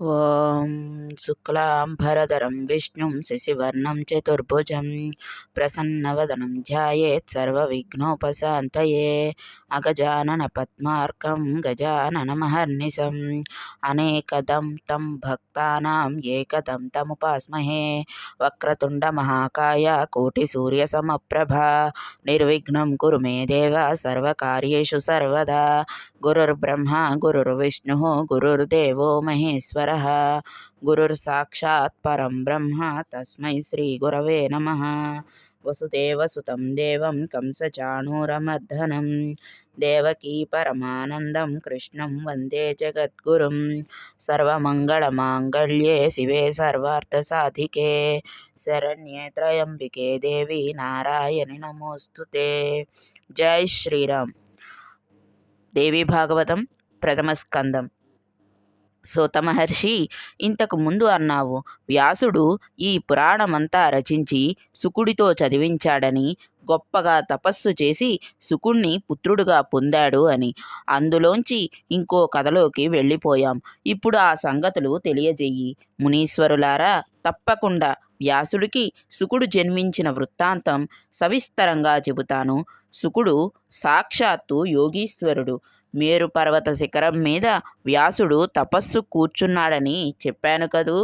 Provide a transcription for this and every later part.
ఓం శుక్లాంబరధరం విష్ణుం శశివర్ణం చతుర్భుజం ప్రసన్నవదనం ధ్యాయేత్ సర్వవిఘ్నోపశాంతయే అగజానన పద్మార్కం గజాననమహర్నిశం అనేకదం తం భక్తానాం ఏకదం తముపాస్మహే వక్రతుండ మహాకాయ కోటి సూర్యసమప్రభ నిర్విఘ్నం కురు మే దేవ సర్వకార్యేషు సర్వదా గురుర్బ్రహ్మ గురుర్విష్ణుః గురుర్దేవో మహేశ్వరः గురుర్సాక్షాత్ పరం బ్రహ్మ తస్మై శ్రీ గురవే నమః వసుదేవసుతం దేవం కంసచాణూరమర్దనం దేవకీ పరమానందం కృష్ణం వందే జగద్గురుం సర్వమంగళమాంగళ్యే శివే సర్వార్థసాధికే శరణ్యే త్రయంబికే దేవి నారాయణి నమోస్తుతే. జై శ్రీరామ్. దేవి భాగవతం ప్రథమ స్కందం. సూత మహర్షి, ఇంతకు ముందు అన్నావు, వ్యాసుడు ఈ పురాణమంతా రచించి శుకుడితో చదివించాడని, గొప్పగా తపస్సు చేసి శుకుణ్ణి పుత్రుడుగా పొందాడు అని. అందులోంచి ఇంకో కథలోకి వెళ్ళిపోయాం. ఇప్పుడు ఆ సంగతులు తెలియజెయ్యి. మునీశ్వరులారా, తప్పకుండా వ్యాసుడికి శుకుడు జన్మించిన వృత్తాంతం సవిస్తరంగా చెబుతాను. శుకుడు సాక్షాత్తు యోగీశ్వరుడు. మేరు పర్వత శిఖరం మీద వ్యాసుడు తపస్సు కూర్చున్నాడని చెప్పాను కదూ.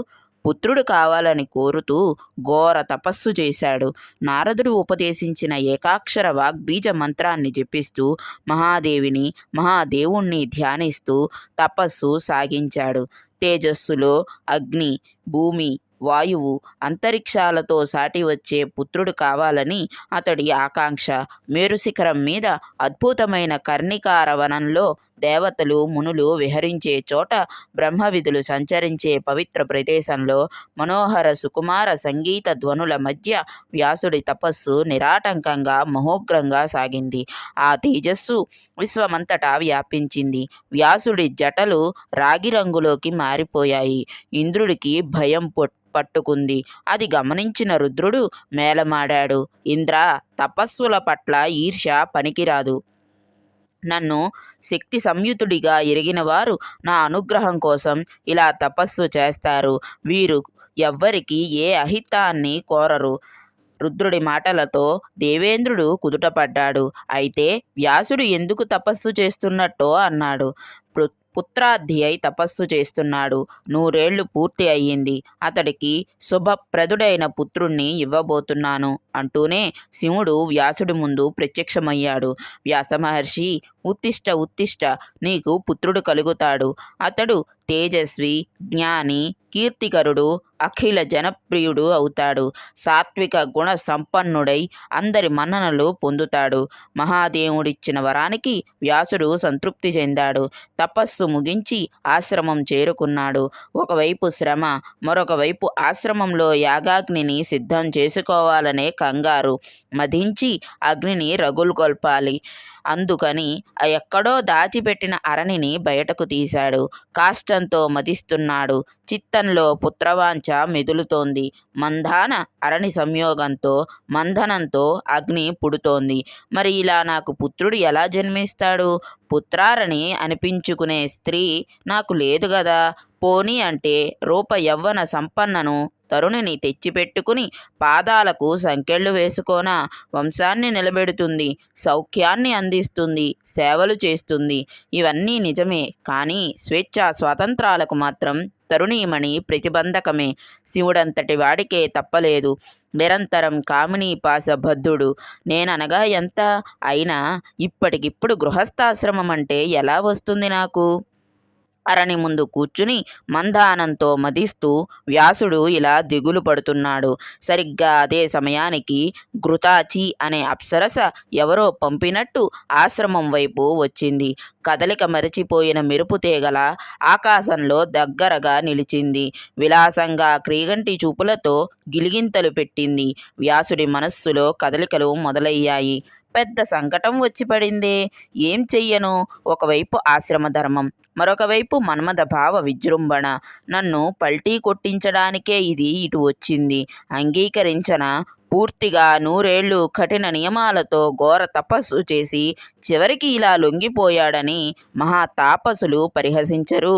పుత్రుడు కావాలని కోరుతూ ఘోర తపస్సు చేశాడు. నారదుడు ఉపదేశించిన ఏకాక్షర వాగ్బీజ మంత్రాన్ని జపిస్తూ మహాదేవిని మహాదేవుణ్ణి ధ్యానిస్తూ తపస్సు సాగించాడు. తేజస్సులో అగ్ని, భూమి, వాయువు, అంతరిక్షాలతో సాటి వచ్చే పుత్రుడు కావాలని అతడి ఆకాంక్ష. మేరుశిఖరం మీద అద్భుతమైన కర్ణికార వనంలో దేవతలు మునులు విహరించే చోట, బ్రహ్మవిధులు సంచరించే పవిత్ర ప్రదేశంలో మనోహర సుకుమార సంగీత ధ్వనుల మధ్య వ్యాసుడి తపస్సు నిరాటంకంగా మహోగ్రంగా సాగింది. ఆ తేజస్సు విశ్వమంతటా వ్యాపించింది. వ్యాసుడి జటలు రాగి రంగులోకి మారిపోయాయి. ఇంద్రుడికి భయం పట్టుకుంది. అది గమనించిన రుద్రుడు మేలమాడాడు. ఇంద్ర, తపస్సుల పట్ల ఈర్ష్య పనికిరాదు. నన్ను శక్తి సంయుతుడిగా ఎరిగిన వారు నా అనుగ్రహం కోసం ఇలా తపస్సు చేస్తారు. వీరు ఎవ్వరికి ఏ అహితాన్ని కోరరు. రుద్రుడి మాటలతో దేవేంద్రుడు కుదుటపడ్డాడు. అయితే వ్యాసుడు ఎందుకు తపస్సు చేస్తున్నట్టో అన్నాడు. పుత్రార్థి అయి తపస్సు చేస్తున్నాడు. 100 ఏళ్లు పూర్తి అయ్యింది. అతడికి శుభప్రదుడైన పుత్రుణ్ణి ఇవ్వబోతున్నాను అంటూనే శివుడు వ్యాసుడి ముందు ప్రత్యక్షమయ్యాడు. వ్యాసమహర్షి, ఉత్తిష్ట ఉత్తిష్ట, నీకు పుత్రుడు కలుగుతాడు. అతడు తేజస్వి, జ్ఞాని, కీర్తికరుడు, అఖిల జనప్రియుడు అవుతాడు. సాత్విక గుణ సంపన్నుడై అందరి మన్ననలు పొందుతాడు. మహాదేవుడిచ్చిన వరానికి వ్యాసుడు సంతృప్తి చెందాడు. తపస్సు ముగించి ఆశ్రమం చేరుకున్నాడు. ఒకవైపు శ్రమ, మరొక వైపు ఆశ్రమంలో యాగాగ్నిని సిద్ధం చేసుకోవాలనే కంగారు. మధించి అగ్నిని రగులుకొల్పాలి. అందుకని ఎక్కడో దాచిపెట్టిన అరణిని బయటకు తీశాడు. కాష్టంతో మదిస్తున్నాడు. చిత్తంలో పుత్రవాంఛ మెదులుతోంది. మందాన అరణి సంయోగంతో, మంథనంతో అగ్ని పుడుతోంది. మరి ఇలా నాకు పుత్రుడు ఎలా జన్మిస్తాడు? పుత్రారణి అనిపించుకునే స్త్రీ నాకు లేదు గదా. పోనీ అంటే రూప యవ్వన సంపన్నను తరుణిని తెచ్చిపెట్టుకుని పాదాలకు సంకెళ్ళు వేసుకోనా? వంశాన్ని నిలబెడుతుంది, సౌఖ్యాన్ని అందిస్తుంది, సేవలు చేస్తుంది. ఇవన్నీ నిజమే. కానీ స్వేచ్ఛా స్వాతంత్రాలకు మాత్రం తరుణీమణి ప్రతిబంధకమే. శివుడంతటి వాడికే తప్పలేదు. నిరంతరం కామినీపాస బద్ధుడు. నేననగా ఎంత అయినా ఇప్పటికిప్పుడు గృహస్థాశ్రమం అంటే ఎలా వస్తుంది నాకు? అరణి ముందు కూర్చుని మందానంతో మదిస్తూ వ్యాసుడు ఇలా దిగులు పడుతున్నాడు. సరిగ్గా అదే సమయానికి ఘృతాచి అనే అప్సరస ఎవరో పంపినట్టు ఆశ్రమం వైపు వచ్చింది. కదలిక మరచిపోయిన మెరుపు తీగల ఆకాశంలో దగ్గరగా నిలిచింది. విలాసంగా క్రీగంటి చూపులతో గిలిగింతలు పెట్టింది. వ్యాసుడి మనస్సులో కదలికలు మొదలయ్యాయి. పెద్ద సంకటం వచ్చి పడిందే. ఏం చెయ్యను? ఒకవైపు ఆశ్రమ ధర్మం, మరొకవైపు మన్మథ భావ విజృంభణ. నన్ను పల్టీ కొట్టించడానికే ఇది ఇటు వచ్చింది. అంగీకరించన? పూర్తిగా 100 ఏళ్లు కఠిన నియమాలతో ఘోర తపస్సు చేసి చివరికి ఇలా లొంగిపోయాడని మహాతాపసులు పరిహసించరు.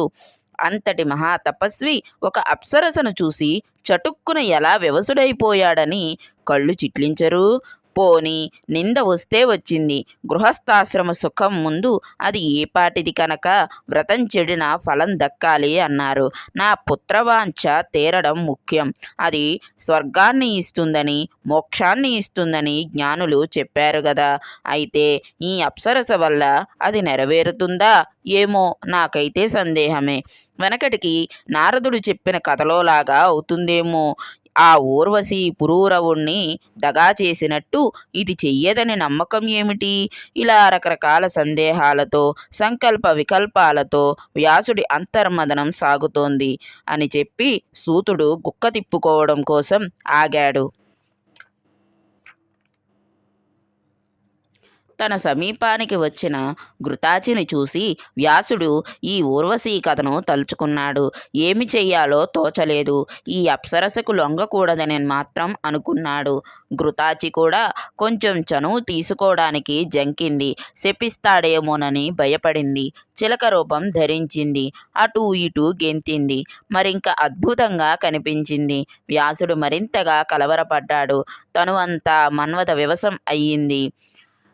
అంతటి మహాతపస్వి ఒక అప్సరసను చూసి చటుక్కున ఎలా వివసుడైపోయాడని కళ్ళు చిట్లించరు. పోనీ నింద వస్తే వచ్చింది. గృహస్థాశ్రమ సుఖం ముందు అది ఏపాటిది కనుక వ్రతం చెడిన ఫలం దక్కాలి అన్నారు. నా పుత్రవాంఛ తీరడం ముఖ్యం. అది స్వర్గాన్ని ఇస్తుందని, మోక్షాన్ని ఇస్తుందని జ్ఞానులు చెప్పారు గదా. అయితే ఈ అప్సరస వల్ల అది నెరవేరుతుందా ఏమో, నాకైతే సందేహమే. వెనకటికి నారదుడు చెప్పిన కథలోలాగా అవుతుందేమో. ఆ ఊర్వశి పురూరవుణ్ణి దగా చేసినట్టు ఇది చెయ్యదని నమ్మకం ఏమిటి? ఇలా రకరకాల సందేహాలతో, సంకల్ప వికల్పాలతో వ్యాసుడి అంతర్మదనం సాగుతోంది అని చెప్పి సూతుడు గుక్క తిప్పుకోవడం కోసం ఆగాడు. తన సమీపానికి వచ్చిన ఘృతాచిని చూసి వ్యాసుడు ఈ ఊర్వశీ కథను తలుచుకున్నాడు. ఏమి చెయ్యాలో తోచలేదు. ఈ అప్సరసకు లొంగకూడదని మాత్రం అనుకున్నాడు. ఘృతాచి కూడా కొంచెం చనువు తీసుకోవడానికి జంకింది. శపిస్తాడేమోనని భయపడింది. చిలక రూపం ధరించింది. అటూ ఇటూ గెంతింది. మరింక అద్భుతంగా కనిపించింది. వ్యాసుడు మరింతగా కలవరపడ్డాడు. తను అంతా మన్మథ వివశం అయ్యింది.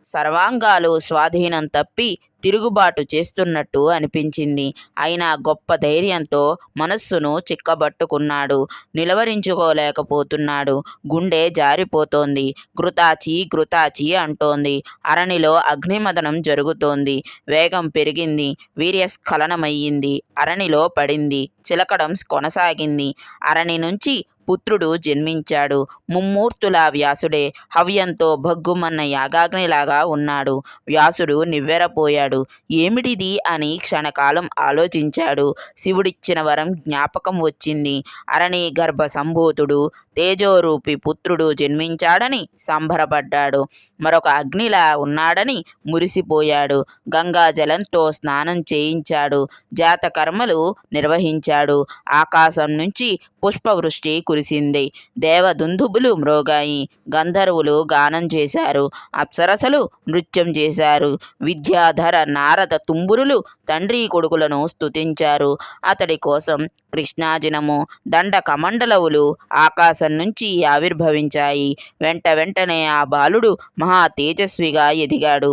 సర్వాంగాలు స్వాధీనం తప్పి తిరుగుబాటు చేస్తున్నట్టు అనిపించింది. అయినా గొప్ప ధైర్యంతో మనస్సును చిక్కబట్టుకున్నాడు. నిలవరించుకోలేకపోతున్నాడు. గుండె జారిపోతోంది. ఘృతాచి ఘృతాచి అంటోంది. అరణిలో అగ్నిమదనం జరుగుతోంది. వేగం పెరిగింది. వీర్యస్ఖలనమయ్యింది. అరణిలో పడింది. చిలకడం కొనసాగింది. అరణి నుంచి పుత్రుడు జన్మించాడు. ముమ్మూర్తులా వ్యాసుడే. హవ్యంతో భగ్గుమన్న యాగాగ్నిలాగా ఉన్నాడు. వ్యాసుడు నివ్వెరపోయాడు. ఏమిటిది అని క్షణకాలం ఆలోచించాడు. శివుడిచ్చిన వరం జ్ఞాపకం వచ్చింది. అరణి గర్భ సంభూతుడు తేజోరూపి పుత్రుడు జన్మించాడని సంబరపడ్డాడు. మరొక అగ్నిలా ఉన్నాడని మురిసిపోయాడు. గంగాజలంతో స్నానం చేయించాడు. జాతకర్మలు నిర్వహించాడు. ఆకాశం నుంచి పుష్పవృష్టి కురిసింది. దేవదుందుబులు మ్రోగాయి. గంధర్వులు గానం చేశారు. అప్సరసలు నృత్యం చేశారు. విద్యాధర నారద తుంబురులు తండ్రి కొడుకులను స్తుతించారు. అతడి కోసం కృష్ణాజినము దండ కమండలవులు ఆకాశం నుంచి ఆవిర్భవించాయి. వెంటనే ఆ బాలుడు మహా తేజస్విగా ఎదిగాడు.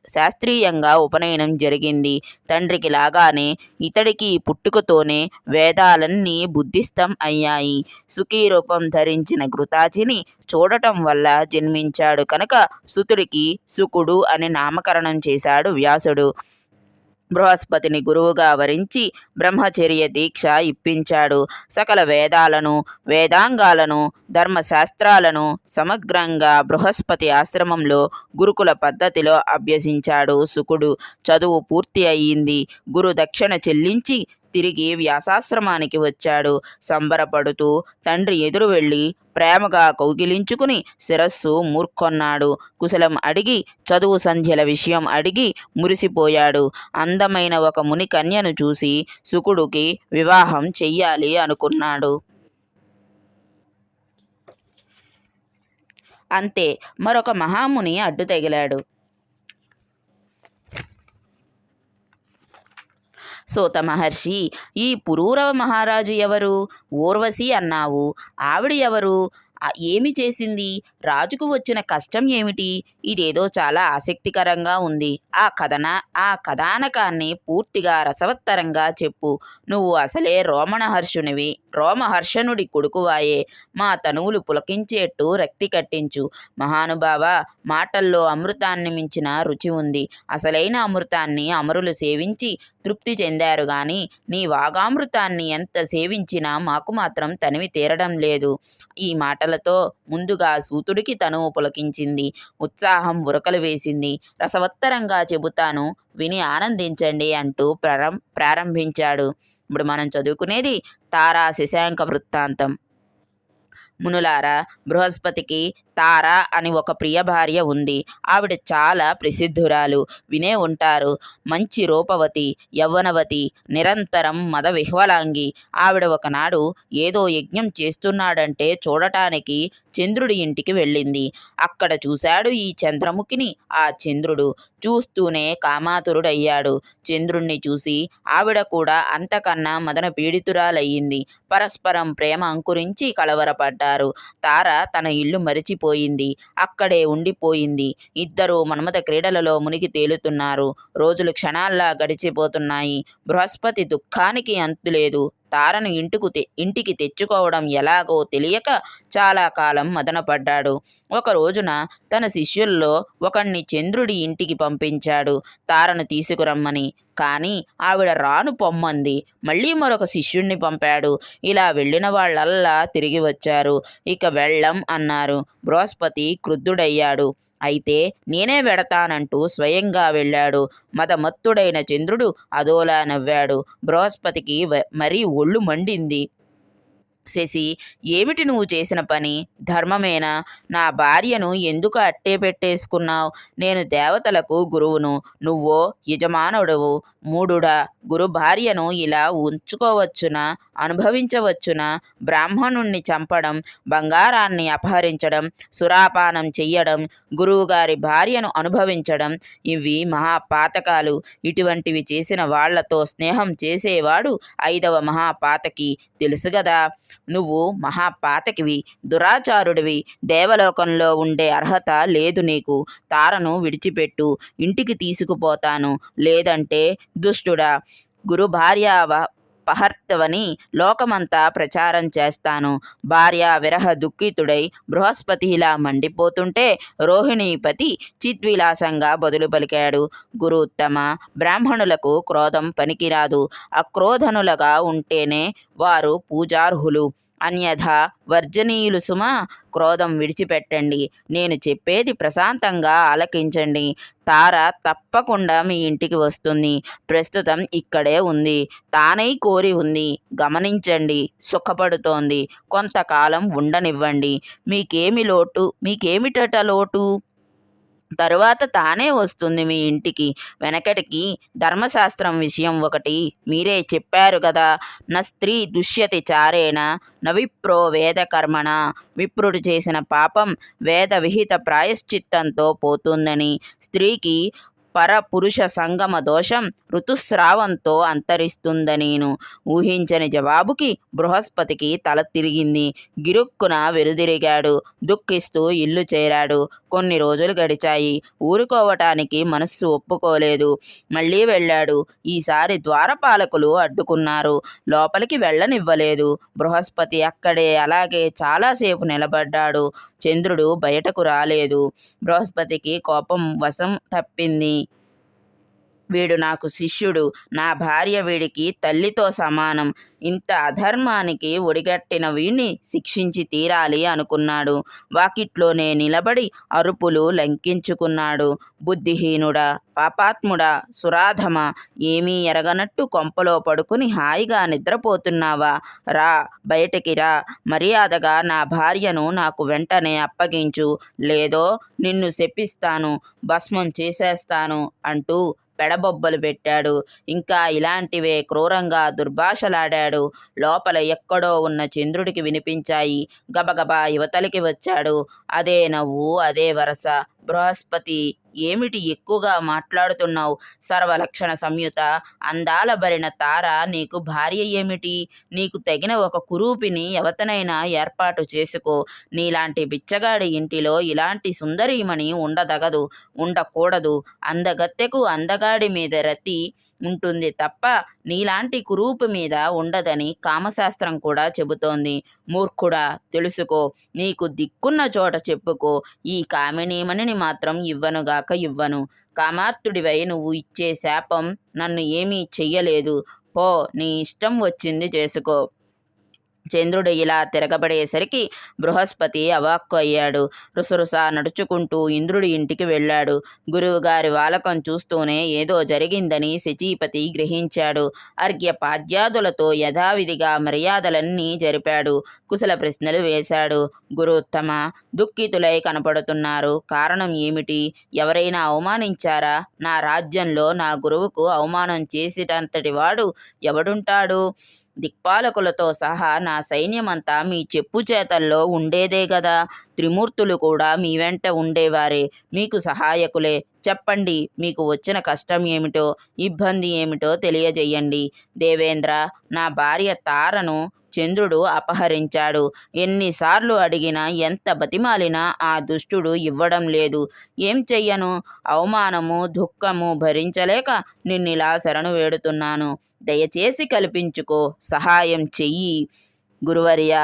శాస్త్రీయంగా ఉపనయనం జరిగింది. తండ్రికి లాగానే ఇతడికి పుట్టుకతోనే వేదాలన్నీ బుద్ధిస్థం అయ్యాయి. సుఖీ రూపం ధరించిన ఘృతాచిని చూడటం వల్ల జన్మించాడు కనుక సుతుడికి సుకుడు అని నామకరణం చేశాడు వ్యాసుడు. బృహస్పతిని గురువుగా వరించి బ్రహ్మచర్య దీక్ష ఇప్పించాడు. సకల వేదాలను, వేదాంగాలను, ధర్మశాస్త్రాలను సమగ్రంగా బృహస్పతి ఆశ్రమంలో గురుకుల పద్ధతిలో అభ్యసించాడు సుకుడు. చదువు పూర్తి అయ్యింది. గురు దక్షిణ చెల్లించి తిరిగి వ్యాసాశ్రమానికి వచ్చాడు. సంబరపడుతూ తండ్రి ఎదురు వెళ్ళి ప్రేమగా కౌగిలించుకుని శిరస్సు మూర్కొన్నాడు. కుశలం అడిగి చదువు సంధ్యల విషయం అడిగి మురిసిపోయాడు. అందమైన ఒక ముని కన్యను చూసి సుకుడికి వివాహం చెయ్యాలి అనుకున్నాడు. అంతే, మరొక మహాముని అడ్డు తగిలాడు. సూత మహర్షి, ఈ పురూరవ మహారాజు ఎవరు? ఊర్వశి అన్నావు, ఆవిడ ఎవరు? ఏమి చేసింది? రాజుకు వచ్చిన కష్టం ఏమిటి? ఇదేదో చాలా ఆసక్తికరంగా ఉంది. ఆ కథానకాన్ని పూర్తిగా రసవత్తరంగా చెప్పు. నువ్వు అసలే రోమహర్షణుడి కొడుకువాయే. మా తనువులు పులకించేట్టు రక్తి కట్టించు. మహానుభావ, మాటల్లో అమృతాన్ని మించిన రుచి ఉంది. అసలైన అమృతాన్ని అమరులు సేవించి తృప్తి చెందారు గాని నీ వాగామృతాన్ని ఎంత సేవించినా మాకు మాత్రం తనివి తీరడం లేదు. ఈ మాటలతో ముందుగా సూతుడికి తనువు పులకించింది. ఉత్సాహం ఉరకలు వేసింది. రసవత్తరంగా చెబుతాను, విని ఆనందించండి అంటూ ప్రారంభించాడు. ఇప్పుడు మనం చదువుకునేది తారా శశాంక వృత్తాంతం. మునులారా, బృహస్పతికి తార అని ఒక ప్రియ భార్య ఉంది. ఆవిడ చాలా ప్రసిద్ధురాలు. వినే ఉంటారు. మంచి రూపవతి, యవ్వనవతి, నిరంతరం మద విహ్వలాంగి. ఆవిడ ఒకనాడు ఏదో యజ్ఞం చేస్తున్నాడంటే చూడటానికి చంద్రుడి ఇంటికి వెళ్ళింది. అక్కడ చూశాడు ఈ చంద్రముఖిని ఆ చంద్రుడు. చూస్తూనే కామాతురుడయ్యాడు. చంద్రుణ్ణి చూసి ఆవిడ కూడా అంతకన్నా మదన పీడితురాలయ్యింది. పరస్పరం ప్రేమ అంకురించి కలవరపడ్డారు. తార తన ఇల్లు మరిచిపోయింది. అక్కడే ఉండిపోయింది. ఇద్దరూ మన్మథ క్రీడలలో మునిగి తేలుతున్నారు. రోజులు క్షణాల్లా గడిచిపోతున్నాయి. బృహస్పతి దుఃఖానికి అంతులేదు. తారను ఇంటికి తెచ్చుకోవడం ఎలాగో తెలియక చాలా కాలం మదనపడ్డాడు. ఒక రోజున తన శిష్యుల్లో ఒకణ్ణి చంద్రుడి ఇంటికి పంపించాడు తారను తీసుకురమ్మని. కానీ ఆవిడ రాను పొమ్మంది. మళ్ళీ మరొక శిష్యుణ్ణి పంపాడు. ఇలా వెళ్ళిన వాళ్ళల్లా తిరిగి వచ్చారు. ఇక వెళ్ళం అన్నారు. బృహస్పతి క్రుద్ధుడయ్యాడు. అయితే నేనే వెడతానంటూ స్వయంగా వెళ్ళాడు. మదమత్తుడైన చంద్రుడు అదోలా నవ్వాడు. బృహస్పతికి మరీ ఒళ్ళు మండింది. శశి, ఏమిటి నువ్వు చేసిన పని? ధర్మమేనా? నా భార్యను ఎందుకు అట్టే పెట్టేసుకున్నావు? నేను దేవతలకు గురువును, నువ్వో యజమానుడవు. మూఢుడా! గురు భార్యను ఇలా ఉంచుకోవచ్చునా? అనుభవించవచ్చునా? బ్రాహ్మణుణ్ణి చంపడం, బంగారాన్ని అపహరించడం, సురాపానం చెయ్యడం, గురువుగారి భార్యను అనుభవించడం ఇవి మహాపాతకాలు. ఇటువంటివి చేసిన వాళ్లతో స్నేహం చేసేవాడు 5వ మహాపాతకి. తెలుసుగదా? నువ్వు మహాపాతకివి, దురాచారుడివి. దేవలోకంలో ఉండే అర్హత లేదు నీకు. తారను విడిచిపెట్టు. ఇంటికి తీసుకుపోతాను. లేదంటే దుష్టుడా, గురు భార్యాపహర్తవని లోకమంతా ప్రచారం చేస్తాను. భార్యా విరహ దుఃఖితుడై బృహస్పతి ఇలా మండిపోతుంటే రోహిణీపతి చిద్విలాసంగా బదులు పలికాడు. గురుత్తమ, బ్రాహ్మణులకు క్రోధం పనికిరాదు. అక్రోధనులుగా ఉంటేనే వారు పూజార్హులు. అన్యథా వర్జనీయులు సుమా. క్రోధం విడిచిపెట్టండి. నేను చెప్పేది ప్రశాంతంగా ఆలకించండి. తార తప్పకుండా మీ ఇంటికి వస్తుంది. ప్రస్తుతం ఇక్కడే ఉంది. తానై కోరి ఉంది. గమనించండి. సుఖపడుతోంది. కొంతకాలం ఉండనివ్వండి. మీకేమిటట లోటు? తరువాత తానే వస్తుంది మీ ఇంటికి. వెనకటికి ధర్మశాస్త్రం విషయం ఒకటి మీరే చెప్పారు గదా. న స్త్రీ దుష్యతి చారేణ నవిప్రో వేద కర్మణ. విప్రుడు చేసిన పాపం వేద విహిత ప్రాయశ్చిత్తంతో పోతుందని, స్త్రీకి పరపురుష సంగమ దోషం ఋతుస్రావంతో అంతరిస్తుందనీను. ఊహించని జవాబుకి బృహస్పతికి తల తిరిగింది. గిరుక్కున వెనుదిరిగాడు. దుఃఖిస్తూ ఇల్లు చేరాడు. కొన్ని రోజులు గడిచాయి. ఊరుకోవటానికి మనస్సు ఒప్పుకోలేదు. మళ్ళీ వెళ్ళాడు. ఈసారి ద్వారపాలకులు అడ్డుకున్నారు. లోపలికి వెళ్ళనివ్వలేదు. బృహస్పతి అక్కడే అలాగే చాలాసేపు నిలబడ్డాడు. చంద్రుడు బయటకు రాలేదు. బృహస్పతికి కోపం వశం తప్పింది. వీడు నాకు శిష్యుడు. నా భార్య వీడికి తల్లితో సమానం. ఇంత అధర్మానికి ఒడిగట్టిన వీణ్ణి శిక్షించి తీరాలి అనుకున్నాడు. వాకిట్లోనే నిలబడి అరుపులు లంకించుకున్నాడు. బుద్ధిహీనుడా, పాపాత్ముడా, సురాధమ, ఏమీ ఎరగనట్టు కొంపలో పడుకుని హాయిగా నిద్రపోతున్నావా? రా, బయటికి రా. మర్యాదగా నా భార్యను నాకు వెంటనే అప్పగించు. లేదో నిన్ను శపిస్తాను, భస్మం చేసేస్తాను అంటూ పెడబొబ్బలు పెట్టాడు. ఇంకా ఇలాంటివే క్రూరంగా దుర్భాషలాడాడు. లోపల ఎక్కడో ఉన్న చంద్రుడికి వినిపించాయి. గబగబా యువతలికి వచ్చాడు. అదే నవ్వు, అదే వరస. బృహస్పతి, ఏమిటి ఎక్కువగా మాట్లాడుతున్నావు? సర్వలక్షణ సంయుత, అందాల భరిన తార నీకు భార్య ఏమిటి? నీకు తగిన ఒక కురూపిని ఎవతనైనా ఏర్పాటు చేసుకో. నీలాంటి బిచ్చగాడి ఇంటిలో ఇలాంటి సుందరీమణి ఉండదగదు, ఉండకూడదు. అందగత్తెకు అందగాడి మీద రతి ఉంటుంది తప్ప నీలాంటి కురూపు మీద ఉండదని కామశాస్త్రం కూడా చెబుతోంది. మూర్ఖుడా, తెలుసుకో. నీకు దిక్కున్న చోట చెప్పుకో. ఈ కామినీమణిని మాత్రం ఇవ్వనుగాక ఇవ్వను. కామార్తుడివై నువ్వు ఇచ్చే శాపం నన్ను ఏమీ చెయ్యలేదు. పో, నీ ఇష్టం వచ్చింది చేసుకో. చంద్రుడు ఇలా తిరగబడేసరికి బృహస్పతి అవాక్కు అయ్యాడు. రుసరుసా నడుచుకుంటూ ఇంద్రుడి ఇంటికి వెళ్ళాడు. గురువుగారి వాలకం చూస్తూనే ఏదో జరిగిందని శచీపతి గ్రహించాడు. అర్ఘ్యపాద్యాదులతో యథావిధిగా మర్యాదలన్నీ జరిపాడు. కుశల ప్రశ్నలు వేశాడు. గురుత్తమ, దుఃఖితులై కనపడుతున్నారు. కారణం ఏమిటి? ఎవరైనా అవమానించారా? నా రాజ్యంలో నా గురువుకు అవమానం చేసేటంతటి వాడు ఎవడుంటాడు? దిక్పాలకులతో సహా నా సైన్యమంతా మీ చెప్పు చేతల్లో ఉండేదే గదా. త్రిమూర్తులు కూడా మీ వెంట ఉండేవారే, మీకు సహాయకులే. చెప్పండి, మీకు వచ్చిన కష్టం ఏమిటో, ఇబ్బంది ఏమిటో తెలియజేయండి. దేవేంద్ర, నా భార్య తారను చంద్రుడు అపహరించాడు. ఎన్నిసార్లు అడిగినా, ఎంత బతిమాలినా ఆ దుష్టుడు ఇవ్వడం లేదు. ఏం చెయ్యను? అవమానము దుఃఖము భరించలేక నిన్నిలా శరణు వేడుతున్నాను. దయచేసి కల్పించుకో, సహాయం చెయ్యి. గురువర్య,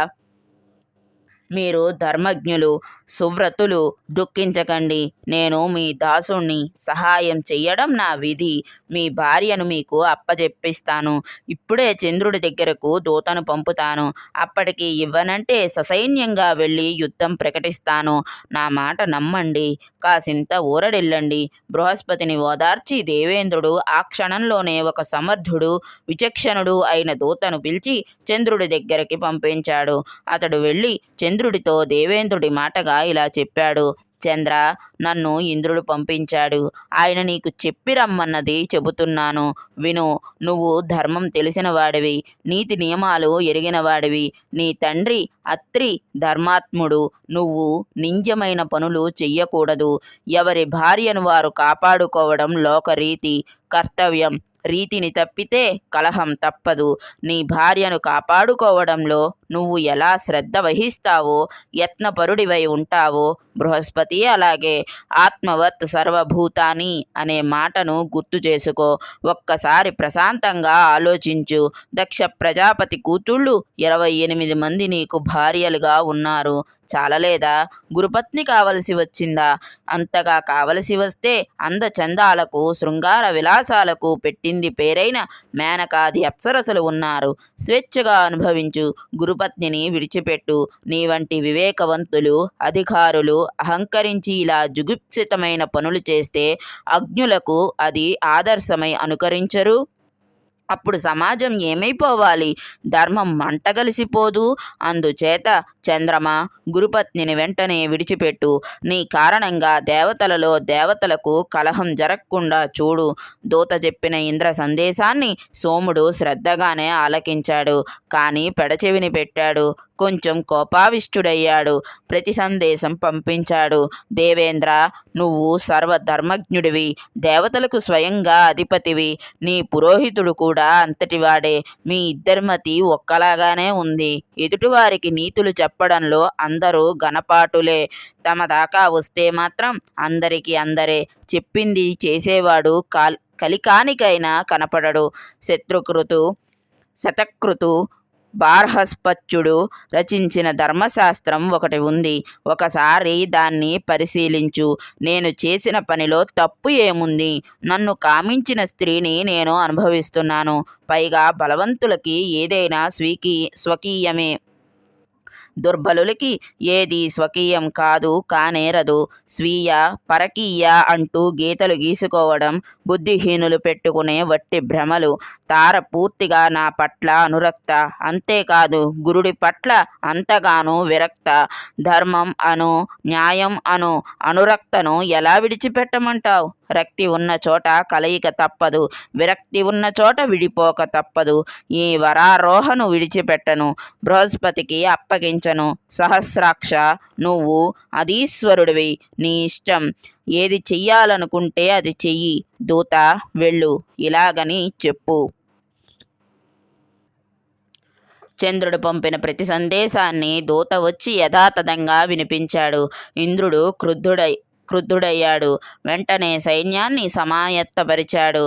మీరు ధర్మజ్ఞులు, సువ్రతులు, దుఃఖించకండి. నేను మీ దాసుణ్ణి. సహాయం చెయ్యడం నా విధి. మీ భార్యను మీకు అప్పజెప్పిస్తాను. ఇప్పుడే చంద్రుడి దగ్గరకు దూతను పంపుతాను. అప్పటికి ఇవ్వనంటే ససైన్యంగా వెళ్ళి యుద్ధం ప్రకటిస్తాను. నా మాట నమ్మండి. కాసింత ఊరడిల్లండి. బృహస్పతిని ఓదార్చి దేవేంద్రుడు ఆ క్షణంలోనే ఒక సమర్థుడు, విచక్షణుడు అయిన దూతను పిలిచి చంద్రుడి దగ్గరికి పంపించాడు. అతడు వెళ్ళి చంద్రుడితో దేవేంద్రుడి మాటగా ఇలా చెప్పాడు. చంద్ర, నన్ను ఇంద్రుడు పంపించాడు. ఆయన నీకు చెప్పి రమ్మన్నది చెబుతున్నాను, విను. నువ్వు ధర్మం తెలిసిన వాడివి, నీతి నియమాలు ఎరిగిన వాడివి. నీ తండ్రి అత్రి ధర్మాత్ముడు. నువ్వు నింద్యమైన పనులు చెయ్యకూడదు. ఎవరి భార్యను వారు కాపాడుకోవడం లోకరీతి, కర్తవ్యం. రీతిని తప్పితే కలహం తప్పదు. నీ భార్యను కాపాడుకోవడంలో నువ్వు ఎలా శ్రద్ధ వహిస్తావో, యత్నపరుడివై ఉంటావో, బృహస్పతి అలాగే. ఆత్మవత్ సర్వభూతాని అనే మాటను గుర్తు చేసుకో. ఒక్కసారి ప్రశాంతంగా ఆలోచించు. దక్ష ప్రజాపతి కూతుళ్ళు 28 మంది నీకు భార్యలుగా ఉన్నారు. చాలలేదా? గురుపత్ని కావలసి వచ్చిందా? అంతగా కావలసి వస్తే అందచందాలకు, శృంగార విలాసాలకు పెట్టింది పేరైన మేనకాది అప్సరసలు ఉన్నారు. స్వేచ్ఛగా అనుభవించు. గురుపత్నిని విడిచిపెట్టు. నీ వంటి వివేకవంతులు, అధికారులు అహంకరించి ఇలా జుగుప్సితమైన పనులు చేస్తే అజ్ఞులకు అది ఆదర్శమై అనుకరించరు. అప్పుడు సమాజం ఏమైపోవాలి? ధర్మం మంటగలిసిపోదు. అందుచేత చంద్రమా, గురుపత్నిని వెంటనే విడిచిపెట్టు. నీ కారణంగా దేవతలలో దేవతలకు కలహం జరగకుండా చూడు. దూత చెప్పిన ఇంద్ర సందేశాన్ని సోముడు శ్రద్ధగానే ఆలకించాడు. కానీ పెడచెవిని పెట్టాడు. కొంచెం కోపావిష్టుడయ్యాడు. ప్రతి సందేశం పంపించాడు. దేవేంద్ర, నువ్వు సర్వధర్మజ్ఞుడివి, దేవతలకు స్వయంగా అధిపతివి. నీ పురోహితుడు కూడా అంతటివాడే. మీ ఇద్దరి మతి ఒక్కలాగానే ఉంది. ఎదుటివారికి నీతులు చెప్పడంలో అందరూ గణపాటులే. తమ దాకా వస్తే మాత్రం అందరికీ అందరే. చెప్పింది చేసేవాడు కలికానికైనా కనపడడు. శతకృతు బార్హస్పత్యుడు రచించిన ధర్మశాస్త్రం ఒకటి ఉంది. ఒకసారి దాన్ని పరిశీలించు. నేను చేసిన పనిలో తప్పు ఏముంది? నన్ను కామించిన స్త్రీని నేను అనుభవిస్తున్నాను. పైగా బలవంతులకి ఏదైనా స్వకీయమే. దుర్బలులకి ఏది స్వకీయం కాదు, కానేరదు. స్వీయ పరకీయ అంటూ గీతలు గీసుకోవడం బుద్ధిహీనులు పెట్టుకునే వట్టి భ్రమలు. తార పూర్తిగా నా పట్ల అనురక్త. అంతేకాదు, గురుడి పట్ల అంతగానూ విరక్త. ధర్మం అను, న్యాయం అను అనురక్తను ఎలా విడిచిపెట్టమంటావు? రక్తి ఉన్న చోట కలయిక తప్పదు. విరక్తి ఉన్న చోట విడిపోక తప్పదు. ఈ వరారోహను విడిచిపెట్టను. బృహస్పతికి అప్పగించను. సహస్రాక్ష, నువ్వు అధీశ్వరుడివి. నీ ఇష్టం. ఏది చెయ్యాలనుకుంటే అది చెయ్యి. దూత, వెళ్ళు. ఇలాగని చెప్పు. చంద్రుడు పంపిన ప్రతి సందేశాన్ని దూత వచ్చి యథాతథంగా వినిపించాడు. ఇంద్రుడు క్రుద్ధుడయ్యాడు. వెంటనే సైన్యాన్ని సమాయత్తపరిచాడు.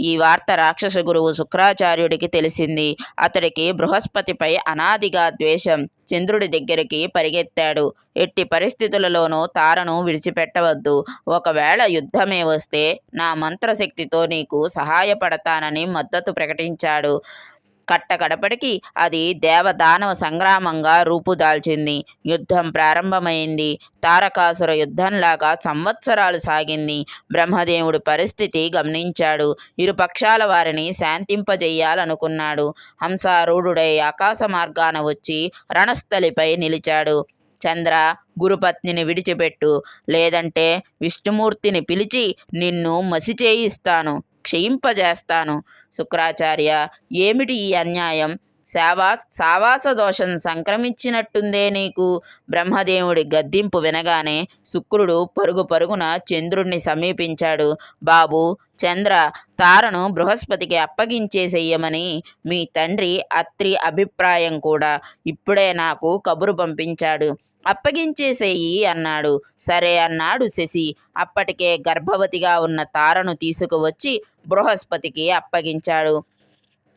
ఈ వార్త రాక్షస గురువు శుక్రాచార్యుడికి తెలిసింది. అతడికి బృహస్పతిపై అనాదిగా ద్వేషం. చంద్రుడి దగ్గరికి పరిగెత్తాడు. ఎట్టి పరిస్థితులలోనూ తారను విడిచిపెట్టవద్దు. ఒకవేళ యుద్ధమే వస్తే నా మంత్రశక్తితో నీకు సహాయపడతానని మద్దతు ప్రకటించాడు. కట్టకడపటికి అది దేవదానవ సంగ్రామంగా రూపుదాల్చింది. యుద్ధం ప్రారంభమైంది. తారకాసుర యుద్ధంలాగా సంవత్సరాలు సాగింది. బ్రహ్మదేవుడు పరిస్థితి గమనించాడు. ఇరుపక్షాల వారిని శాంతింపజెయ్యాలనుకున్నాడు. హంసారూఢుడై ఆకాశ మార్గాన వచ్చి రణస్థలిపై నిలిచాడు. చంద్ర, గురుపత్నిని విడిచిపెట్టు, లేదంటే విష్ణుమూర్తిని పిలిచి నిన్ను మసి చేయిస్తాను, క్షయింపజేస్తాను. శుక్రాచార్య, ఏమిటి ఈ అన్యాయం? సావాస దోషం సంక్రమించినట్టుందే నీకు. బ్రహ్మదేవుడి గద్దింపు వినగానే శుక్రుడు పరుగు పరుగున చంద్రుణ్ణి సమీపించాడు. బాబూ చంద్ర, తారను బృహస్పతికి అప్పగించేసెయ్యమని మీ తండ్రి అత్రి అభిప్రాయం కూడా. ఇప్పుడే నాకు కబురు పంపించాడు. అప్పగించేసేయి అన్నాడు. సరే అన్నాడు శశి. అప్పటికే గర్భవతిగా ఉన్న తారను తీసుకువచ్చి బృహస్పతికి అప్పగించాడు.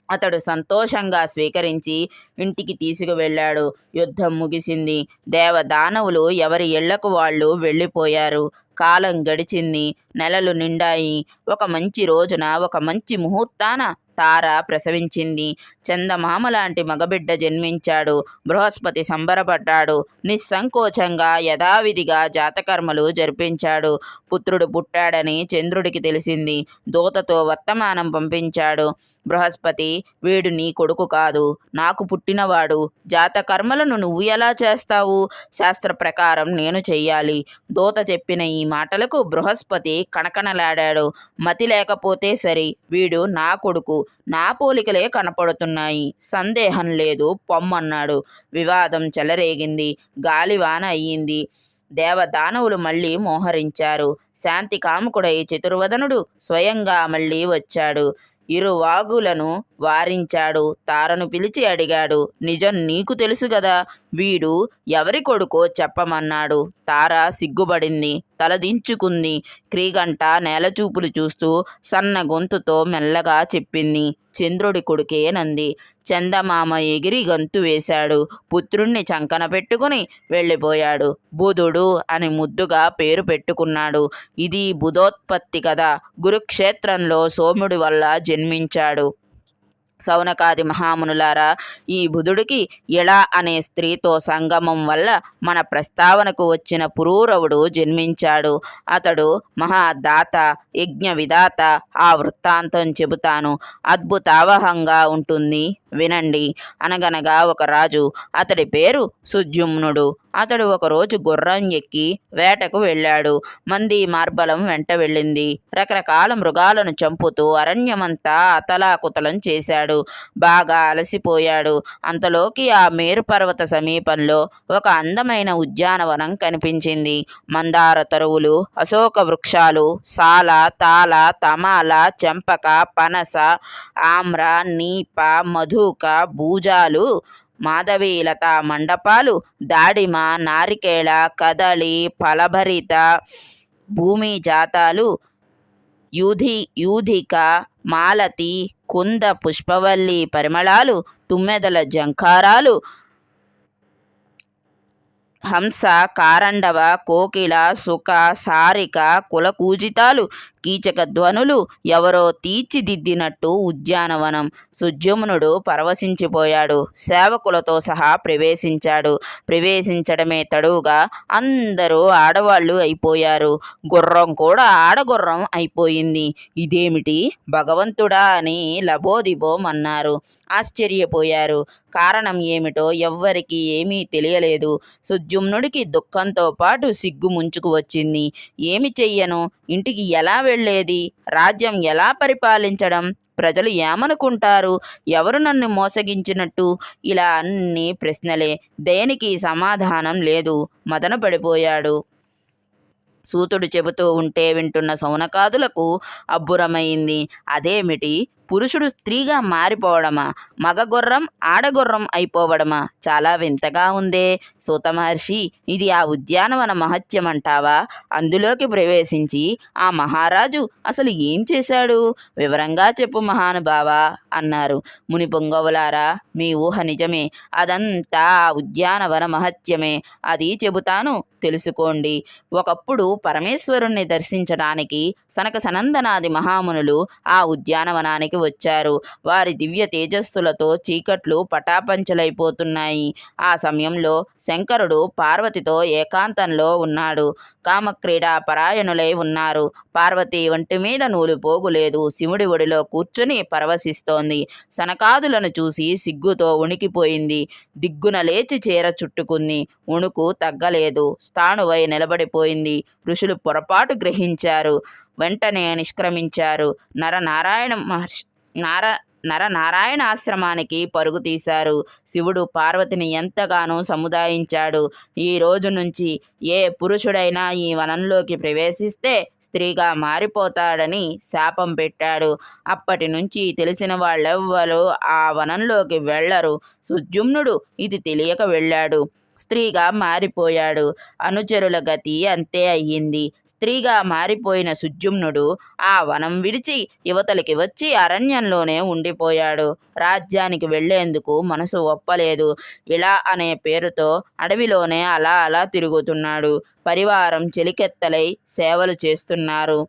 అతడు సంతోషంగా స్వీకరించి ఇంటికి తీసుకువెళ్ళాడు. యుద్ధం ముగిసింది. దేవదానవులు ఎవరి ఇళ్లకు వాళ్ళు వెళ్ళిపోయారు. కాలం గడిచింది. నెలలు నిండాయి. ఒక మంచి రోజున, ఒక మంచి ముహూర్తాన తార ప్రసవించింది. చందమామ లాంటి మగబిడ్డ జన్మించాడు. బృహస్పతి సంబరపడ్డాడు. నిస్సంకోచంగా యథావిధిగా జాతకర్మలు జరిపించాడు. పుత్రుడు పుట్టాడని చంద్రుడికి తెలిసింది. దూతతో వర్తమానం పంపించాడు. బృహస్పతి, వీడు నీ కొడుకు కాదు, నాకు పుట్టినవాడు. జాతకర్మలను నువ్వు ఎలా చేస్తావు? శాస్త్ర ప్రకారం నేను చెయ్యాలి. దూత చెప్పిన ఈ మాటలకు బృహస్పతి కణకణలాడాడు. మతి లేకపోతే సరి, వీడు నా కొడుకు. నా పోలికలే కనపడుతున్నాయి, సందేహం లేదు, పొమ్మన్నాడు. వివాదం చెలరేగింది. గాలివాన అయ్యింది. దేవదానవులు మళ్ళీ మోహరించారు. శాంతి కాముకుడై చతుర్వదనుడు స్వయంగా మళ్ళీ వచ్చాడు. ఇరువాగులను వారించాడు. తారను పిలిచి అడిగాడు, నిజం నీకు తెలుసు గదా, వీడు ఎవరి కొడుకో చెప్పమన్నాడు. తార సిగ్గుపడింది. తలదించుకుంది. క్రీగంట నేలచూపులు చూస్తూ సన్న గొంతుతో మెల్లగా చెప్పింది, చంద్రుడి కొడుకేనంది. చందమామ ఎగిరి గంతు వేశాడు. పుత్రుణ్ణి చంకన పెట్టుకుని వెళ్ళిపోయాడు. బుధుడు అని ముద్దుగా పేరు పెట్టుకున్నాడు. ఇది బుధోత్పత్తి కదా. కురుక్షేత్రంలో సోముడి వల్ల జన్మించాడు. సౌనకాది మహామునులారా, ఈ బుధుడికి ఇళ అనే స్త్రీతో సంగమం వల్ల మన ప్రస్తావనకు వచ్చిన పురూరవుడు జన్మించాడు. అతడు మహాదాత, యజ్ఞ విధాత. ఆ వృత్తాంతం చెబుతాను. అద్భుతావహంగా ఉంటుంది, వినండి. అనగనగా ఒక రాజు. అతడి పేరు సుద్యుమ్నుడు. అతడు ఒకరోజు గుర్రం ఎక్కి వేటకు వెళ్ళాడు. మంది మార్బలం వెంట వెళ్ళింది. రకరకాల మృగాలను చంపుతూ అరణ్యమంతా అతలాకుతలం చేశాడు. బాగా అలసిపోయాడు. అంతలోకి ఆ మేరు పర్వత సమీపంలో ఒక అందమైన ఉద్యానవనం కనిపించింది. మందార తరువులు, అశోక వృక్షాలు, సాల, తాల, తమాల, చెంపక, పనస, ఆమ్ర, నీప, మధుక, బూజాలు, మాధవీలత మండపాలు, దాడిమ, నారికేళ, కదలి, ఫలభరిత భూమి జాతాలు, యూధిక, మాలతి, కుంద పుష్పవల్లి పరిమళాలు, తుమ్మెదల జంకారాలు, హంస, కారండవ, కోకిల, సుఖ, సారిక, కులకూజితాలు, కీచక ధ్వనులు, ఎవరో తీర్చిదిద్దినట్టు ఉద్యానవనం. సుద్యుమ్నుడు పరవశించిపోయాడు. సేవకులతో సహా ప్రవేశించాడు. ప్రవేశించడమే తడువుగా అందరూ ఆడవాళ్ళు అయిపోయారు. గుర్రం కూడా ఆడగుర్రం అయిపోయింది. ఇదేమిటి భగవంతుడా అని లబోదిబోం అన్నారు. ఆశ్చర్యపోయారు. కారణం ఏమిటో ఎవ్వరికీ ఏమీ తెలియలేదు. సుద్యుమ్నుడికి దుఃఖంతో పాటు సిగ్గు ముంచుకు వచ్చింది. ఏమి చెయ్యను? ఇంటికి ఎలా వెళ్ళేది? రాజ్యం ఎలా పరిపాలించడం? ప్రజలు ఏమనుకుంటారు? ఎవరు నన్ను మోసగించినట్టు? ఇలా అన్ని ప్రశ్నలే. దేనికి సమాధానం లేదు. మదన పడిపోయాడు. సూతుడు చెబుతూ ఉంటే వింటున్న సౌనకాదులకు అబ్బురమైంది. అదేమిటి? పురుషుడు స్త్రీగా మారిపోవడమా? మగ గుర్రం ఆడగుర్రం అయిపోవడమా? చాలా వింతగా ఉందే. సూత మహర్షి, ఇది ఆ ఉద్యానవన మహత్యమంటావా? అందులోకి ప్రవేశించి ఆ మహారాజు అసలు ఏం చేశాడు? వివరంగా చెప్పు మహానుభావా అన్నారు. ముని పొంగవులారా, మీ ఊహ నిజమే. అదంతా ఆ ఉద్యానవన మహత్యమే. అది చెబుతాను, తెలుసుకోండి. ఒకప్పుడు పరమేశ్వరుణ్ణి దర్శించడానికి సనక సనందనాది మహామునులు ఆ ఉద్యానవనానికి రాజ్యానికి వచ్చారు. వారి దివ్య తేజస్సులతో చీకట్లు పటాపంచలైపోతున్నాయి. ఆ సమయంలో శంకరుడు పార్వతితో ఏకాంతంలో ఉన్నాడు. కామక్రీడా పరాయణులై ఉన్నారు. పార్వతి ఒంటి మీద నూలుపోగు లేదు. శివుడి ఒడిలో కూర్చుని పరవశిస్తోంది. సనకాదులను చూసి సిగ్గుతో ఉణికిపోయింది. దిగ్గున లేచి చీర చుట్టుకుంది. ఉణుకు తగ్గలేదు. స్థాణువై నిలబడిపోయింది. ఋషులు పొరపాటు గ్రహించారు. వెంటనే నిష్క్రమించారు. నరనారాయణాశ్రమానికి పరుగు తీశారు. శివుడు పార్వతిని ఎంతగానో సముదాయించాడు. ఈ రోజు నుంచి ఏ పురుషుడైనా ఈ వనంలోకి ప్రవేశిస్తే స్త్రీగా మారిపోతాడని శాపం పెట్టాడు. అప్పటి నుంచి తెలిసిన వాళ్ళెవ్వరూ ఆ వనంలోకి వెళ్లరు. సుద్యుమ్నుడు ఇది తెలియక వెళ్ళాడు. స్త్రీగా మారిపోయాడు. అనుచరుల గతి అంతే అయ్యింది. స్త్రీగా మారిపోయిన సుద్యుమ్నుడు ఆ వనం విడిచి యువతలికి వచ్చి అరణ్యంలోనే ఉండిపోయాడు. రాజ్యానికి వెళ్లేందుకు మనసు ఒప్పలేదు. ఇలా అనే పేరుతో అడవిలోనే అలా అలా తిరుగుతున్నాడు. పరివారం చెలికెత్తలై సేవలు చేస్తున్నారు.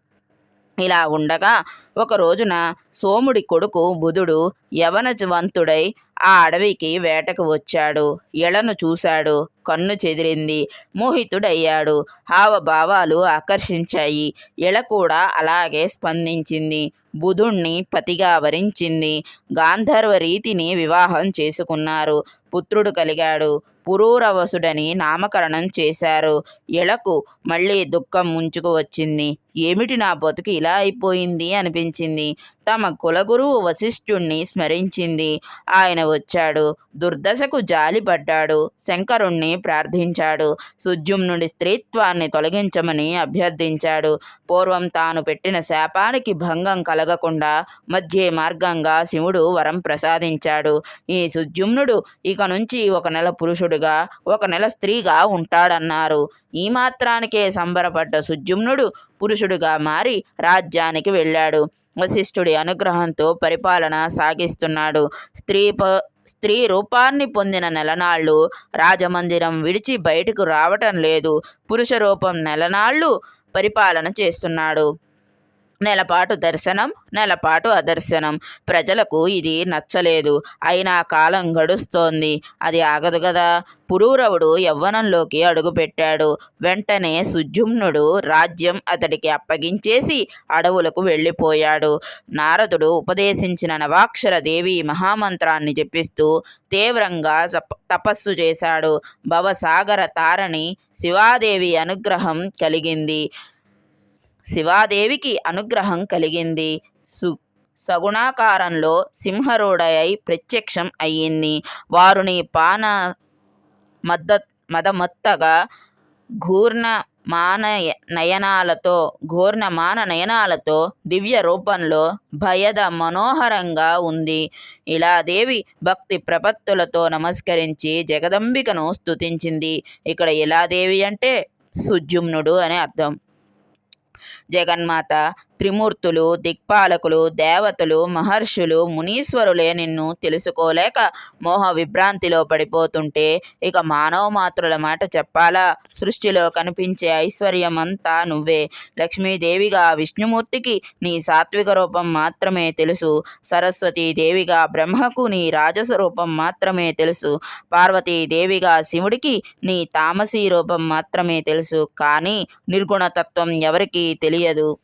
ఇలా ఉండగా ఒక రోజున సోముడి కొడుకు బుధుడు యవనవంతుడై ఆ అడవికి వేటకు వచ్చాడు. ఎలను చూశాడు. కన్ను చెదిరింది. మోహితుడయ్యాడు. హావభావాలు ఆకర్షించాయి. ఎల కూడా అలాగే స్పందించింది. బుధుణ్ణి పతిగా వరించింది. గాంధర్వ రీతిని వివాహం చేసుకున్నారు. పుత్రుడు కలిగాడు. పురూరవసుడని నామకరణం చేశారు. ఎలకు మళ్ళీ దుఃఖం ముంచుకు వచ్చింది. ఏమిటి నా బతుకు ఇలా అయిపోయింది అనిపించింది. తమ కులగురువు వశిష్ఠుణ్ణి స్మరించింది. ఆయన వచ్చాడు. దుర్దశకు జాలిపడ్డాడు. శంకరుణ్ణి ప్రార్థించాడు. సుద్యుమ్నుడి స్త్రీత్వాన్ని తొలగించమని అభ్యర్థించాడు. పూర్వం తాను పెట్టిన శాపానికి భంగం కలగకుండా మధ్య మార్గంగా శివుడు వరం ప్రసాదించాడు. ఈ సుద్యుమ్నుడు ఇక నుంచి ఒక నెల పురుషుడుగా, ఒక నెల స్త్రీగా ఉంటాడన్నారు. ఈ మాత్రానికే సంబరపడ్డ సుద్యుమ్నుడు పురుషుడుగా మారి రాజ్యానికి వెళ్ళాడు. వశిష్ఠుడి అనుగ్రహంతో పరిపాలన సాగిస్తున్నాడు. స్త్రీ రూపాన్ని పొందిన నెలనాళ్ళు రాజమందిరం విడిచి బయటకు రావటం లేదు. పురుష రూపం నెలనాళ్ళు పరిపాలన చేస్తున్నాడు. నెలపాటు దర్శనం, నెలపాటు అదర్శనం. ప్రజలకు ఇది నచ్చలేదు. అయినా కాలం గడుస్తోంది. అది ఆగదు గదా. పురూరవుడు యవ్వనంలోకి అడుగుపెట్టాడు. వెంటనే సుద్యుమ్నుడు రాజ్యం అతడికి అప్పగించేసి అడవులకు వెళ్ళిపోయాడు. నారదుడు ఉపదేశించిన నవాక్షర దేవి మహామంత్రాన్ని జపిస్తూ తీవ్రంగా తపస్సు చేశాడు. భవసాగర తారణి శివాదేవికి అనుగ్రహం కలిగింది. సగుణాకారంలో సింహరూఢై ప్రత్యక్షం అయ్యింది. వారుని పాన మదమత్తగా ఘూర్ణమాన నయనాలతో దివ్య రూపంలో భయద మనోహరంగా ఉంది. ఇలా దేవి భక్తి ప్రపత్తులతో నమస్కరించి జగదంబికను స్తుతించింది. ఇక్కడ ఇలాదేవి అంటే సుద్యుమ్నుడు అని అర్థం. జగన్మాత, త్రిమూర్తులు, దిక్పాలకులు, దేవతలు, మహర్షులు, మునీశ్వరులే నిన్ను తెలుసుకోలేక మోహ విభ్రాంతిలో పడిపోతుంటే ఇక మానవ మాతృల మాట చెప్పాలా? సృష్టిలో కనిపించే ఐశ్వర్యమంతా నువ్వే. లక్ష్మీదేవిగా విష్ణుమూర్తికి నీ సాత్విక రూపం మాత్రమే తెలుసు. సరస్వతీదేవిగా బ్రహ్మకు నీ రాజస రూపం మాత్రమే తెలుసు. పార్వతీదేవిగా శివుడికి నీ తామసీ రూపం మాత్రమే తెలుసు. కానీ నిర్గుణతత్వం ఎవరికీ తెలియదు.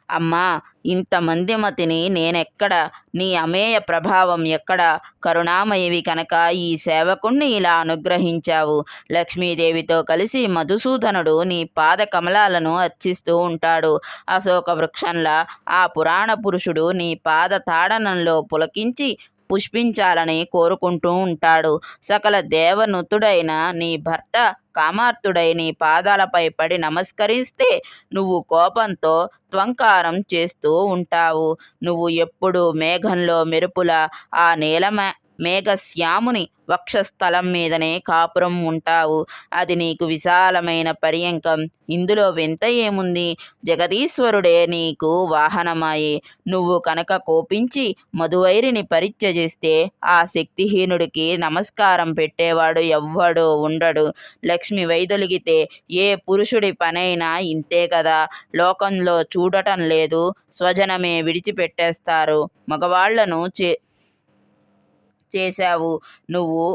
అమ్మా, ఇంతమంది మతిని నేనెక్కడ? నీ అమేయ ప్రభావం ఎక్కడ? కరుణామయివి కనుక ఈ సేవకుణ్ణి ఇలా అనుగ్రహించావు. లక్ష్మీదేవితో కలిసి మధుసూదనుడు నీ పాద కమలాలను అర్చిస్తూ ఉంటాడు. అశోక వృక్షంలా ఆ పురాణ పురుషుడు నీ పాద తాడనంలో పులకించి పుష్పించాలని కోరుకుంటూ ఉంటాడు. సకల దేవనుతుడైన నీ భర్త కామార్తుడై నీ పాదాలపై పడి నమస్కరిస్తే నువ్వు కోపంతో త్వంకారం చేస్తూ ఉంటావు. నువ్వు ఎప్పుడు మేఘంలో మెరుపులా ఆ మేఘశ్యాముని వక్షస్థలం మీదనే కాపురం ఉంటావు. అది నీకు విశాలమైన పర్యంకం. ఇందులో వింత ఏముంది? జగదీశ్వరుడే నీకు వాహనమాయే. నువ్వు కనుక కోపించి మధువైరిని పరిత్యజిస్తే ఆ శక్తిహీనుడికి నమస్కారం పెట్టేవాడు ఎవ్వడూ ఉండడు. లక్ష్మి వైదొలిగితే ఏ పురుషుడి పనైనా ఇంతే కదా. లోకంలో చూడటం లేదు, స్వజనమే విడిచిపెట్టేస్తారు. మగవాళ్లను చేశావు నువ్వు.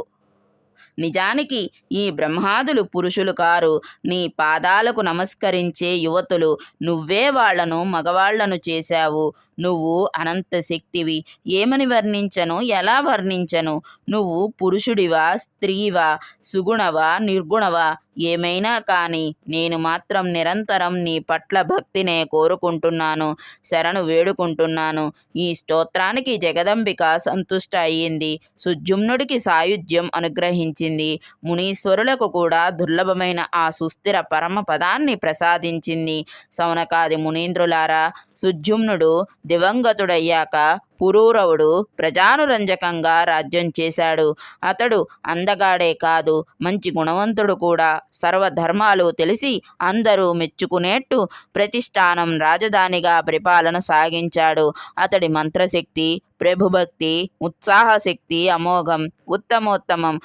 నిజానికి ఈ బ్రహ్మాదులు పురుషులు కారు, నీ పాదాలకు నమస్కరించే యువతులు. నువ్వే వాళ్లను మగవాళ్లను చేశావు. నువ్వు అనంత శక్తివి. ఏమని వర్ణించను, ఎలా వర్ణించను? నువ్వు పురుషుడివా, స్త్రీవా, సుగుణవా, నిర్గుణవా? ఏమైనా కానీ నేను మాత్రం నిరంతరం నీ పట్ల భక్తినే కోరుకుంటున్నాను, శరణు వేడుకుంటున్నాను. ఈ స్తోత్రానికి జగదంబిక సంతుష్ట అయ్యింది. సుజుమ్నుడికి సాయుధ్యం అనుగ్రహించింది. మునీశ్వరులకు కూడా దుర్లభమైన ఆ సుస్థిర పరమ పదాన్ని ప్రసాదించింది. సౌనకాది మునీంద్రులారా, సుజుమ్నుడు దివంగతుడయ్యాక పురూరవుడు ప్రజానురంజకంగా రాజ్యం చేశాడు. అతడు అందగాడే కాదు, మంచి గుణవంతుడు కూడా. సర్వధర్మాలు తెలిసి అందరూ మెచ్చుకునేట్టు ప్రతిష్టానం రాజధానిగా పరిపాలన సాగించాడు. అతడి మంత్రశక్తి, ప్రభుభక్తి, ఉత్సాహశక్తి అమోఘం, ఉత్తమోత్తమం.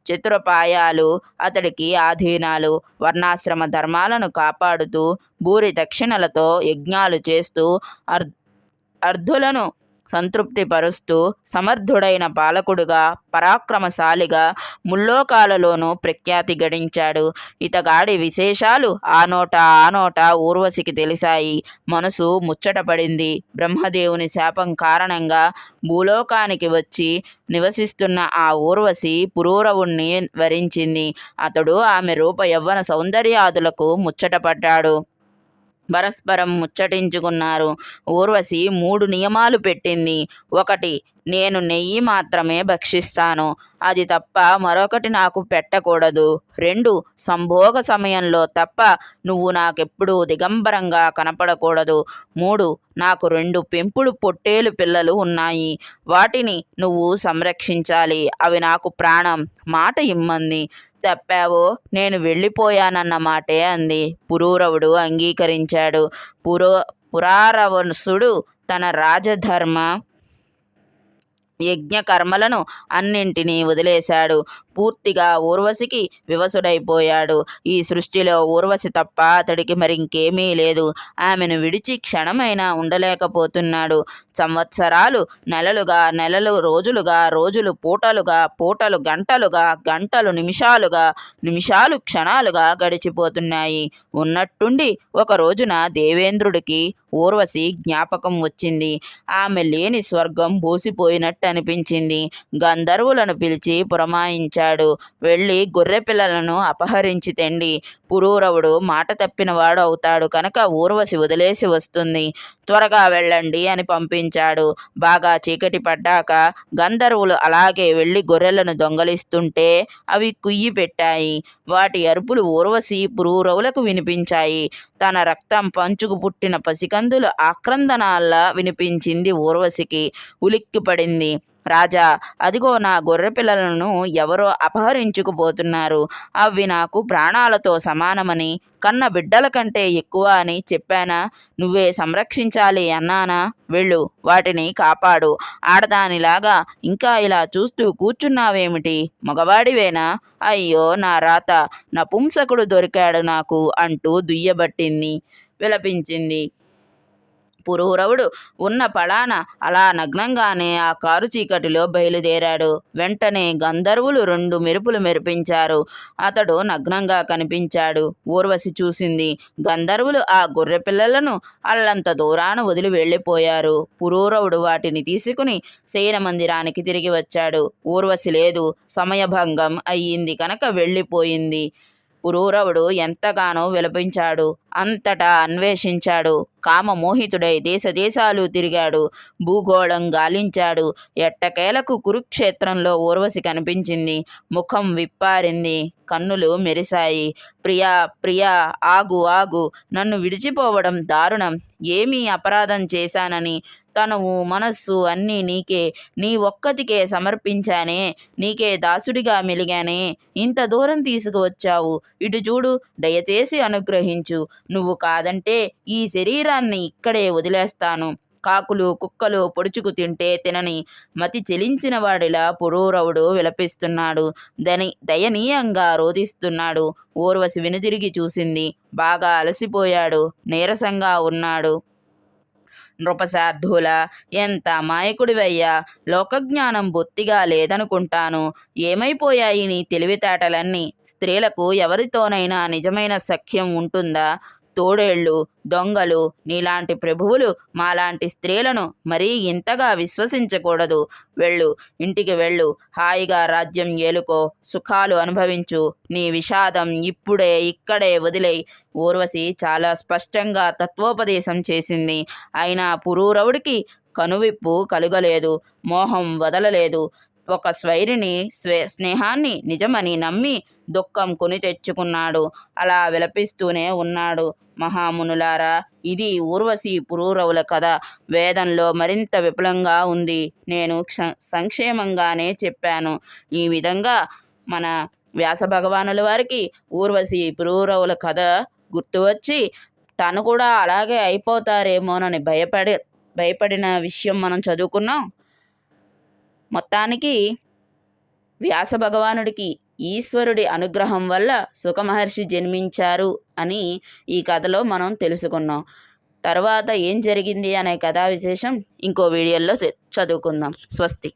చతురపాయాలు అతడికి ఆధీనాలు. వర్ణాశ్రమ ధర్మాలను కాపాడుతూ భూరి దక్షిణలతో యజ్ఞాలు చేస్తూ అర్ధులను సంతృప్తిపరుస్తూ సమర్థుడైన పాలకుడుగా, పరాక్రమశాలిగా ముల్లోకాలలోనూ ప్రఖ్యాతి గడించాడు. ఇతగాడి విశేషాలు ఆ నోట ఊర్వశికి తెలిసాయి. మనసు ముచ్చటపడింది. బ్రహ్మదేవుని శాపం కారణంగా భూలోకానికి వచ్చి నివసిస్తున్న ఆ ఊర్వశి పురూరవుణ్ణి వరించింది. అతడు ఆమె రూప యవ్వన సౌందర్యాదులకు ముచ్చటపడ్డాడు. పరస్పరం ముచ్చటించుకున్నారు. ఊర్వశి 3 నియమాలు పెట్టింది. 1. నేను నెయ్యి మాత్రమే భక్షిస్తాను, అది తప్ప మరొకటి నాకు పెట్టకూడదు. 2. సంభోగ సమయంలో తప్ప నువ్వు నాకెప్పుడూ దిగంబరంగా కనపడకూడదు. 3. నాకు 2 పెంపుడు పొట్టేలు పిల్లలు ఉన్నాయి, వాటిని నువ్వు సంరక్షించాలి. అవి నాకు ప్రాణం. మాట ఇమ్మంది. తప్పావో నేను వెళ్ళిపోయానన్న మాటే అంది. పురూరవుడు అంగీకరించాడు. పురారవసుడు తన రాజధర్మ యజ్ఞకర్మలను అన్నింటినీ వదిలేశాడు. పూర్తిగా ఊర్వశికి వివసుడైపోయాడు. ఈ సృష్టిలో ఊర్వశి తప్ప అతడికి మరింకేమీ లేదు. ఆమెను విడిచి క్షణమైనా ఉండలేకపోతున్నాడు. సంవత్సరాలు నెలలుగా, నెలలు రోజులుగా, రోజులు పూటలుగా, పూటలు గంటలుగా, గంటలు నిమిషాలుగా, నిమిషాలు క్షణాలుగా గడిచిపోతున్నాయి. ఉన్నట్టుండి ఒక రోజున దేవేంద్రుడికి ఊర్వశి జ్ఞాపకం వచ్చింది. ఆమె లేని స్వర్గం బోసిపోయినట్టు అనిపించింది. గంధర్వులను పిలిచి పురమాయించాడు. వెళ్ళి గొర్రె పిల్లలను అపహరించి తెండి. పురూరవుడు మాట తప్పినవాడు అవుతాడు కనుక ఊర్వశి వదిలేసి వస్తుంది. త్వరగా వెళ్ళండి అని పంపించాడు. బాగా చీకటి పడ్డాక గంధర్వులు అలాగే వెళ్ళి గొర్రెలను దొంగలిస్తుంటే అవి కుయ్యి పెట్టాయి. వాటి అరుపులు ఊర్వశి పురూరవులకు వినిపించాయి. తన రక్తం పంచుకు పుట్టిన పసికందుల ఆక్రందనాల్లా వినిపించింది ఊర్వశికి. ఉలిక్కిపడింది. రాజా, అదిగో నా గొర్రె పిల్లలను ఎవరో అపహరించుకుపోతున్నారు. అవి నాకు ప్రాణాలతో సమానమని, కన్న బిడ్డల కంటే ఎక్కువ అని చెప్పానా? నువ్వే సంరక్షించాలి అన్నానా? వెళ్ళు, వాటిని కాపాడు. ఆడదానిలాగా ఇంకా ఇలా చూస్తూ కూర్చున్నావేమిటి? మగవాడివేనా? అయ్యో నా రాత, నపుంసకుడు దొరికాడు నాకు అంటూ దుయ్యబట్టింది, విలపించింది. పురూరవుడు ఉన్న పళాన అలా నగ్నంగానే ఆ కారు చీకటిలో బయలుదేరాడు. వెంటనే గంధర్వులు 2 మెరుపులు మెరిపించారు. అతడు నగ్నంగా కనిపించాడు. ఊర్వశి చూసింది. గంధర్వులు ఆ గొర్రె పిల్లలను అల్లంత దూరాన వదిలి వెళ్ళిపోయారు. పురూరవుడు వాటిని తీసుకుని శయన మందిరానికి తిరిగి వచ్చాడు. ఊర్వశి లేదు. సమయభంగం అయ్యింది కనుక వెళ్ళిపోయింది. పురూరవుడు ఎంతగానో విలపించాడు. అంతటా అన్వేషించాడు. కామమోహితుడై దేశదేశాలు తిరిగాడు. భూగోళం గాలించాడు. ఎట్టకేలకు కురుక్షేత్రంలో ఊర్వశి కనిపించింది. ముఖం విప్పారింది. కన్నులు మెరిశాయి. ప్రియా, ప్రియా, ఆగు, ఆగు. నన్ను విడిచిపోవడం దారుణం. ఏమీ అపరాధం చేశానని తనువు మనస్సు అన్నీ నీకే, నీ ఒక్కతికే సమర్పించానే, నీకే దాసుడిగా మెలిగానే, ఇంత దూరం తీసుకువచ్చావు, ఇటు చూడు, దయచేసి అనుగ్రహించు, నువ్వు కాదంటే ఈ శరీరాన్ని ఇక్కడే వదిలేస్తాను. కాకులు కుక్కలు పొడుచుకు తింటే తినని మతి చెలించిన వాడిలా పురూరవుడు విలపిస్తున్నాడు. దయనీయంగా రోదిస్తున్నాడు. ఊర్వశి వెనుదిరిగి చూసింది. బాగా అలసిపోయాడు, నీరసంగా ఉన్నాడు. నృపశార్ధూల, ఎంత అమాయకుడివయ్యా, లోకజ్ఞానం బొత్తిగా లేదనుకుంటాను. ఏమైపోయాయి నీ తెలివితేటలన్నీ? స్త్రీలకు ఎవరితోనైనా నిజమైన సఖ్యం ఉంటుందా? తోడేళ్ళు, దొంగలు, నీలాంటి ప్రభువులు మాలాంటి స్త్రీలను మరీ ఇంతగా విశ్వసించకూడదు. వెళ్ళు, ఇంటికి వెళ్ళు, హాయిగా రాజ్యం ఏలుకో, సుఖాలు అనుభవించు, నీ విషాదం ఇప్పుడే ఇక్కడే వదిలేయ్. ఊర్వశి చాలా స్పష్టంగా తత్వోపదేశం చేసింది. అయినా పురూరవుడికి కనువిప్పు కలుగలేదు, మోహం వదలలేదు. ఒక స్వైరిని స్నేహాన్ని నిజమని నమ్మి దుఃఖం కొని తెచ్చుకున్నాడు. అలా విలపిస్తూనే ఉన్నాడు. మహామునులారా, ఇది ఊర్వశి పురూరవుల కథ. వేదంలో మరింత విపులంగా ఉంది. నేను సంక్షేమంగానే చెప్పాను. ఈ విధంగా మన వ్యాస భగవానుల వారికి ఊర్వశి పురూరవుల కథ గుర్తువచ్చి తను కూడా అలాగే అయిపోతారేమోనని భయపడిన విషయం మనం చదువుకున్నాం. మొత్తానికి వ్యాస భగవానుడికి ఈశ్వరుడి అనుగ్రహం వల్ల సుఖమహర్షి జన్మించారు అని ఈ కథలో మనం తెలుసుకున్నాం. తర్వాత ఏం జరిగింది అనే కథా విశేషం ఇంకో వీడియోలో చదువుకుందాం. స్వస్తి.